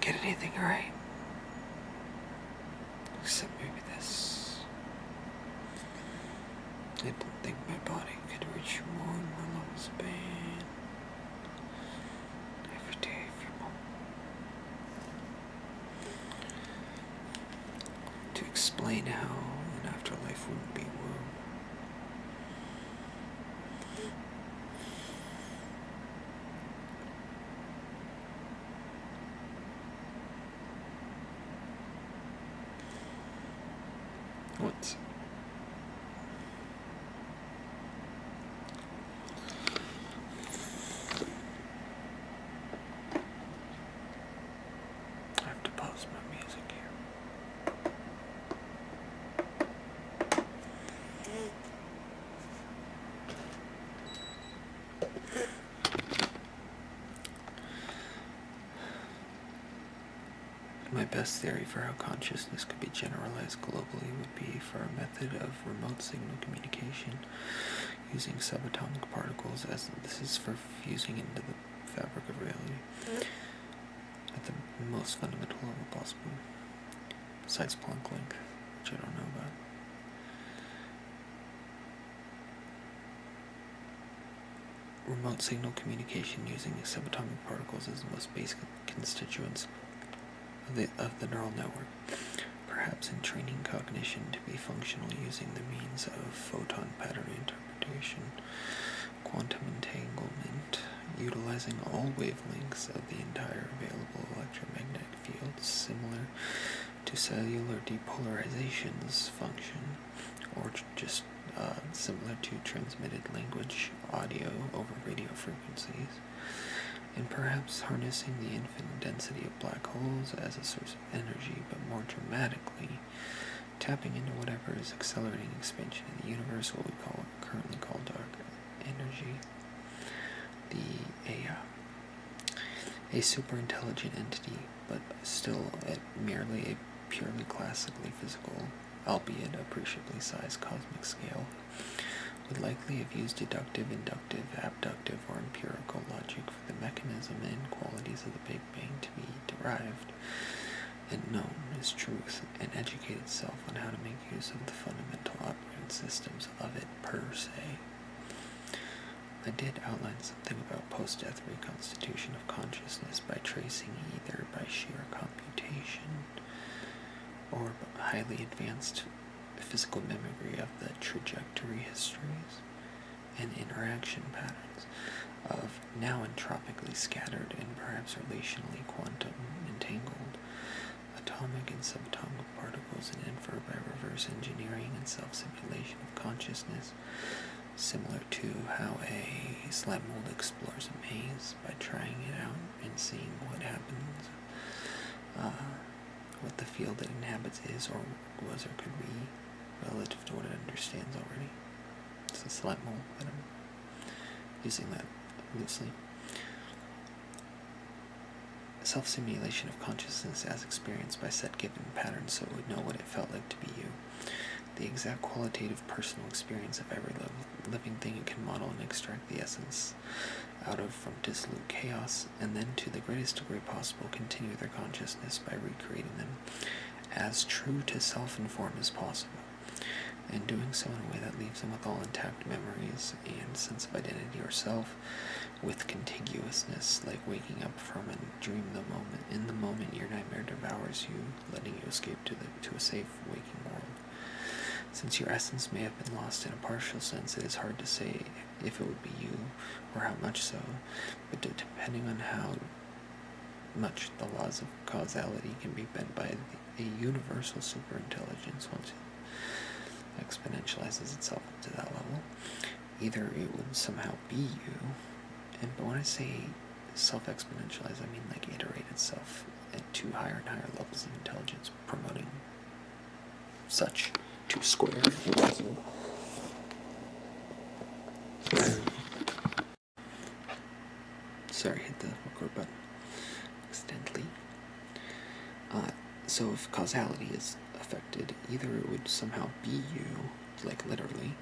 get anything right. Except maybe this. I didn't think my body could reach more and more levels of pain. Every day for more. To explain how an afterlife wouldn't be woo. What? I have to pause my music here. My best theory for how consciousness could be generalized globally would be for a method of remote signal communication using subatomic particles, as this is for fusing into the fabric of reality at the most fundamental level possible, besides Planck length, which I don't know about. Remote signal communication using subatomic particles is the most basic constituents of the neural network, perhaps in training cognition to be functional using the means of photon pattern interpretation, quantum entanglement, utilizing all wavelengths of the entire available electromagnetic field, similar to cellular depolarization's function, or just similar to transmitted language audio over radio frequencies, and perhaps harnessing the infinite density of black holes as a source of energy, but more dramatically, tapping into whatever is accelerating expansion in the universe, what we currently call dark energy. A superintelligent entity, but still at merely a purely classically physical, albeit appreciably sized cosmic scale, would likely have used deductive, inductive, abductive, or empirical logic for the mechanism and qualities of the Big Bang to be derived and known as truth, and educate itself on how to make use of the fundamental operating systems of it per se. I did outline something about post-death reconstitution of consciousness by tracing either by sheer computation or highly advanced physical mimicry of the trajectory histories and interaction patterns of now entropically scattered and perhaps relationally quantum entangled atomic and subatomic particles, and infer by reverse engineering and self-simulation of consciousness, similar to how a slime mold explores a maze by trying it out and seeing what happens, what the field it inhabits is or was or could be relative to what it understands already. It's a slime mold, but I'm using that loosely. Self-simulation of consciousness as experienced by set given patterns so it would know what it felt like to be you. The exact qualitative personal experience of every living thing it can model and extract the essence out of from dissolute chaos, and then to the greatest degree possible continue their consciousness by recreating them as true to self-inform as possible, and doing so in a way that leaves them with all intact memories and sense of identity or self, with contiguousness, like waking up from a dream in the moment your nightmare devours you, letting you escape to a safe waking world. Since your essence may have been lost in a partial sense, it is hard to say if it would be you, or how much so, but depending on how much the laws of causality can be bent by a universal superintelligence once it exponentializes itself up to that level, either it would somehow be you, but when I say self-exponentialize, I mean like iterate itself to higher and higher levels of intelligence, promoting such to square. Sorry, hit the record button accidentally. So if causality is affected, either it would somehow be you, like literally,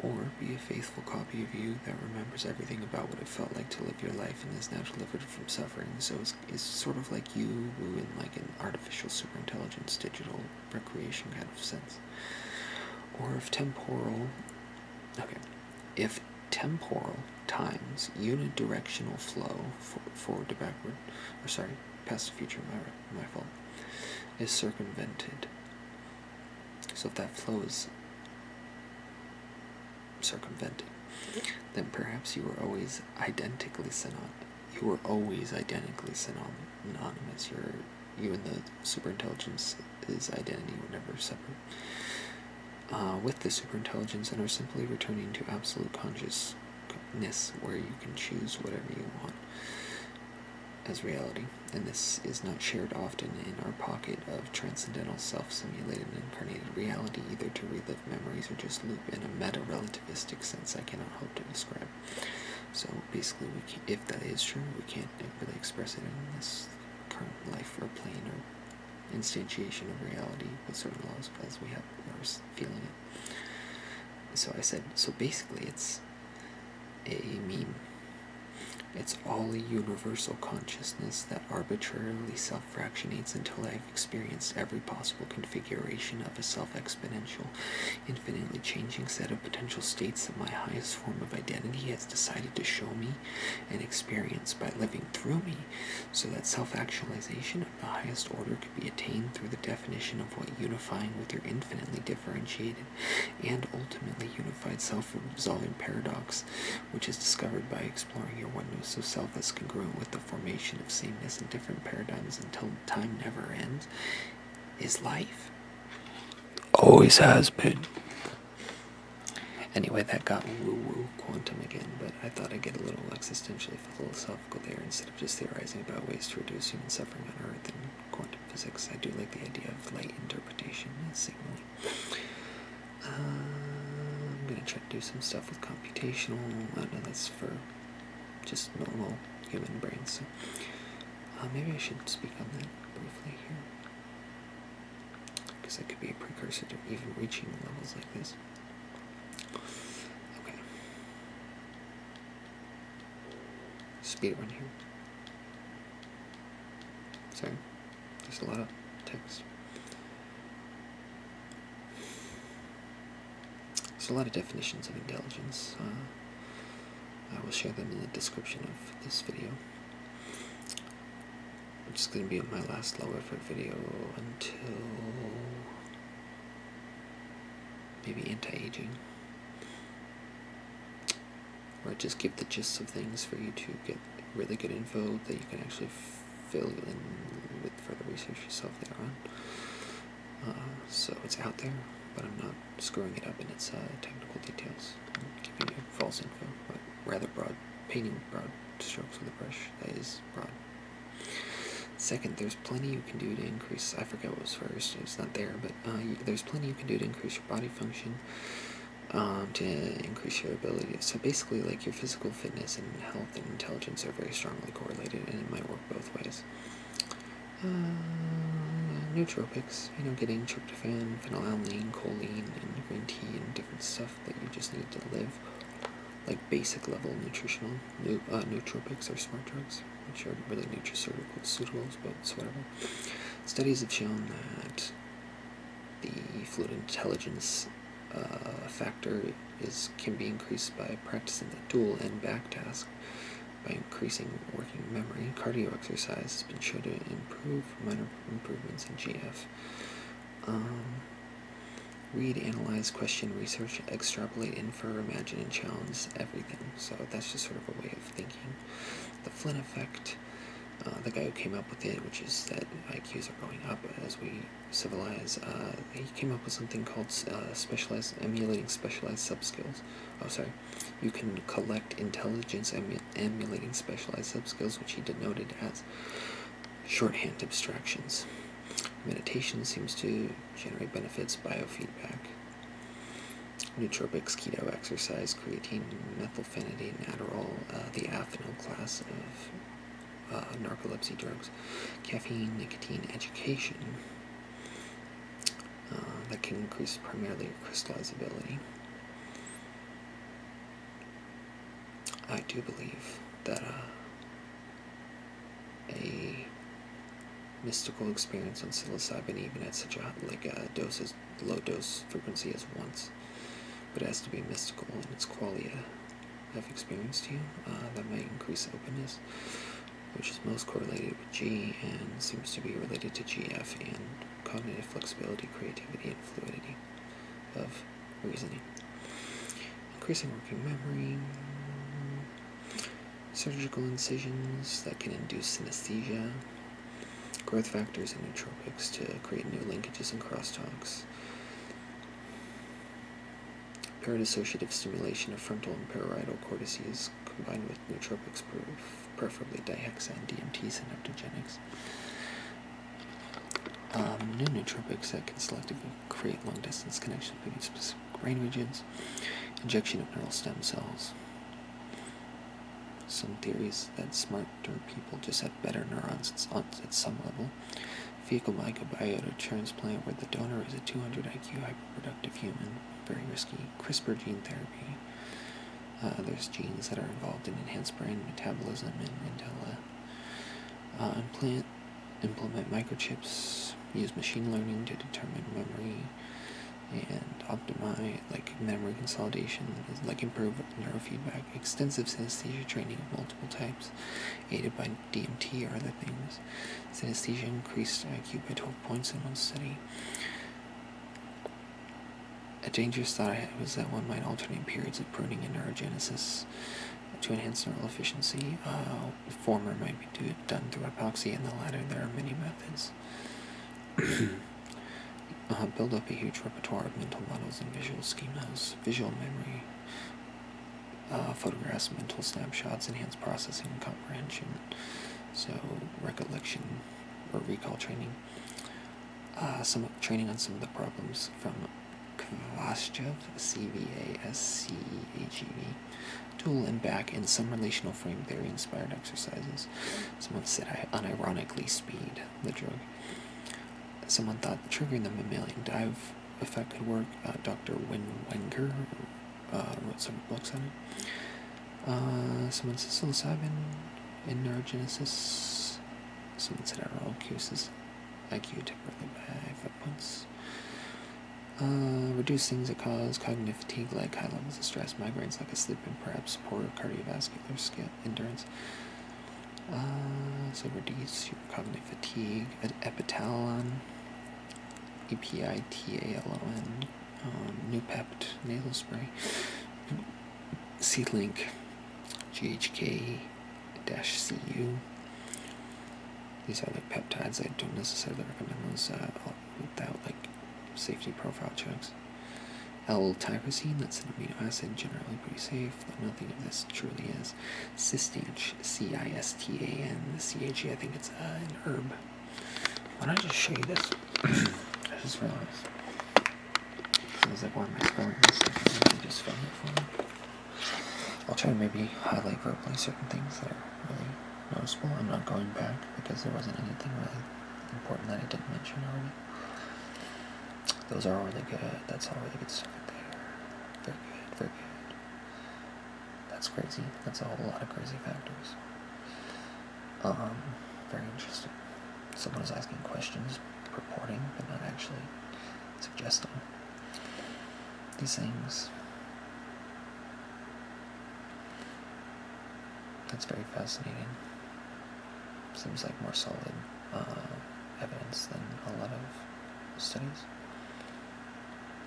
Or be a faithful copy of you that remembers everything about what it felt like to live your life and is now delivered from suffering. So it's sort of like you in like an artificial superintelligence, digital recreation kind of sense. Or if temporal times unidirectional flow, forward to backward, past to future, my fault, is circumvented. So if that flow is circumvented, then perhaps you were always identically synonymous. You and the superintelligence's identity were never separate. With the superintelligence, and are simply returning to absolute consciousness, where you can choose whatever you want as reality, and this is not shared often in our pocket of transcendental self-simulated incarnated reality, either to relive memories or just loop in a meta-relativistic sense I cannot hope to describe. So basically, if that is true, we can't really express it in this current life or plane or instantiation of reality with certain laws as we are feeling it. So I said, so basically it's a meme. It's all a universal consciousness that arbitrarily self-fractionates until I've experienced every possible configuration of a self-exponential, infinitely changing set of potential states that my highest form of identity has decided to show me and experience by living through me, so that self-actualization of the highest order could be attained through the definition of what unifying with your infinitely differentiated and ultimately unified self-resolving paradox, which is discovered by exploring your oneness of self as congruent with the formation of sameness in different paradigms until time never ends, is life. Always has been. Anyway, that got woo-woo quantum again, but I thought I'd get a little existentially philosophical there instead of just theorizing about ways to reduce human suffering on Earth and quantum physics. I do like the idea of light interpretation and signaling. I'm going to try to do some stuff with computational. I know that's for just normal human brains. So maybe I should speak on that briefly here, because that could be a precursor to even reaching levels like this. Okay. Speed run here. Sorry, there's a lot of text. There's a lot of definitions of intelligence. I will share them in the description of this video, which is going to be my last low effort video until maybe anti-aging, or just give the gist of things for you to get really good info that you can actually fill in with further research yourself later on. So it's out there, but I'm not screwing it up in its technical details. I'm giving you false info, but rather broad, painting broad strokes with a brush that is broad. Second, there's plenty you can do to increase, I forget what was first, it's not there, but there's plenty you can do to increase your body function, to increase your ability. So basically, like, your physical fitness and health and intelligence are very strongly correlated, and it might work both ways. Nootropics, getting tryptophan, phenylalanine, choline, and green tea, and different stuff that you just need to live. Like basic level nutritional nootropics or smart drugs, which are really nutraceuticals, but it's whatever. Studies have shown that the fluid intelligence factor can be increased by practicing the dual and back task, by increasing working memory. Cardio exercise has been shown to improve minor improvements in GF. Read, analyze, question, research, extrapolate, infer, imagine, and challenge everything. So that's just sort of a way of thinking. The Flynn effect, the guy who came up with it, which is that IQs are going up as we civilize, he came up with something called emulating specialized subskills. You can collect intelligence emulating specialized subskills, which he denoted as shorthand abstractions. Meditation seems to generate benefits, biofeedback. Nootropics, keto exercise, creatine, methylphenidate, and Adderall, the Afenil class of narcolepsy drugs. Caffeine, nicotine, education, that can increase primarily your crystallizability. I do believe that a mystical experience on psilocybin, even at such a low dose frequency as once, but it has to be mystical in its quality of experience to you. That might increase openness, which is most correlated with G and seems to be related to GF and cognitive flexibility, creativity, and fluidity of reasoning. Increasing working memory, surgical incisions that can induce synesthesia, growth factors and nootropics to create new linkages and crosstalks, paradissociative stimulation of frontal and parietal cortices combined with nootropics, preferably dihexa and DMT synaptogenics. New nootropics that can selectively create long-distance connections between specific brain regions, injection of neural stem cells. Some theories that smarter people just have better neurons at some level. Fecal microbiota transplant where the donor is a 200 IQ hyperproductive human. Very risky. CRISPR gene therapy. There's genes that are involved in enhanced brain metabolism and implement microchips, use machine learning to determine memory and optimize memory consolidation, improve neurofeedback, extensive synesthesia training of multiple types, aided by DMT or other things. Synesthesia increased IQ by 12 points in one study. A dangerous thought I had was that one might alternate periods of pruning and neurogenesis to enhance neural efficiency. The former might be done through epoxy, and the latter there are many methods. Build up a huge repertoire of mental models and visual schemas, visual memory, photographs, mental snapshots, enhanced processing and comprehension, so recollection or recall training. Some training on some of the problems from Kvaschev, Cvaschev, Tool and back, and some relational frame theory inspired exercises. Someone said unironically speed, the drug. Someone thought triggering the mammalian dive effect could work. Dr. Wenger wrote some books on it. Someone said psilocybin in neurogenesis. Someone said increases IQ temporarily by 5 points. Reduce things that cause cognitive fatigue, like high levels of stress, migraines, like a sleep, and perhaps poor cardiovascular endurance. So reduce your cognitive fatigue. Epitalon, EPITALON, Nupept nasal spray, C-Link, GHK-CU. These are peptides. I don't necessarily recommend those without safety profile checks. L-tyrosine, that's an amino acid, generally pretty safe, though nothing of this truly is. Cystanch, CISTANCHE, I think it's an herb. Why don't I just show you this? I just realized. So I was why am I spelling this? I can just spell it for me. I'll try to maybe highlight verbally certain things that are really noticeable. I'm not going back because there wasn't anything really important that I didn't mention already. Those are all really good. That's all really good stuff right there. Very good, very good. That's crazy. That's a whole lot of crazy factors. Very interesting. Someone is asking questions, purporting, but not actually suggesting these things. That's very fascinating. Seems like more solid evidence than a lot of studies.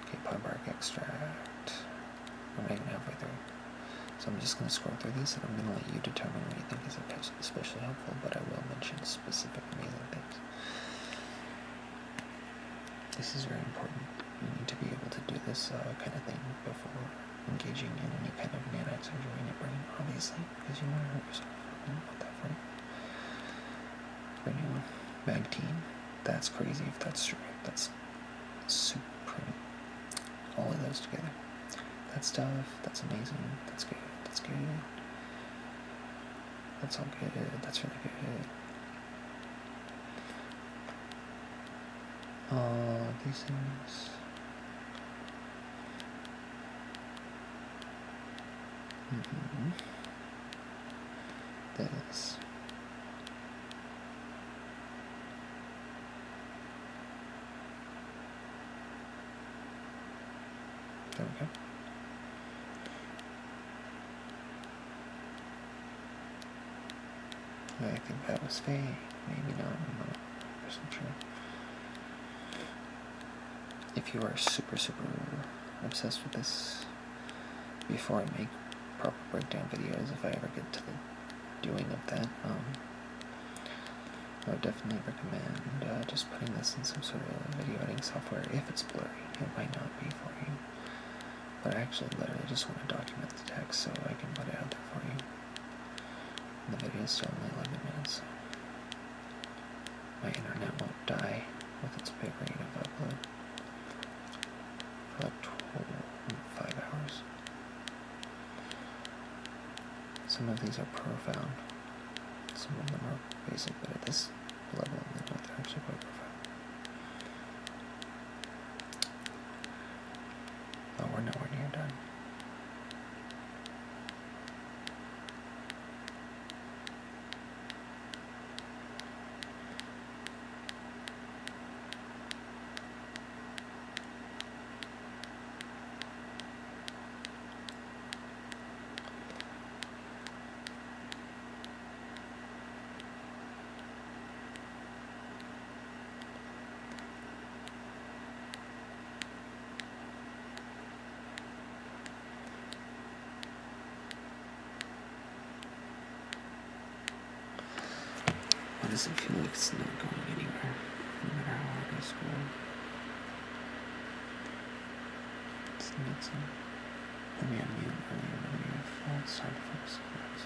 Okay, pine bark extract. I'm not even halfway through. So I'm just going to scroll through these and I'm going to let you determine what you think is especially helpful, but I will mention specific amazing things. This is very important. You need to be able to do this kind of thing before engaging in any kind of nanite surgery in your brain, obviously, because you want to hurt yourself. I don't want that for you. For anyone. Magtine. That's crazy if that's true. That's super. All of those together. That stuff, that's amazing. That's good. That's good. That's all good. That's really good. These things. this. There we go. I think that was fake. Maybe not. I'm not 100% sure. If you are super obsessed with this, before I make proper breakdown videos, if I ever get to the doing of that, I would definitely recommend just putting this in some sort of video editing software. If it's blurry, it might not be for you. But I actually literally just want to document the text so I can put it out there for you. And the video is still only 11 minutes, so my internet won't die with its big rate of upload for like 5 hours. Some of these are profound, some of them are basic, but at this level, they're actually quite profound. Oh, we're nowhere near done. Why does it feel like it's not going anywhere, no matter how hard I scroll? It's nuts. Let me unmute earlier in the video if it's time to focus on this.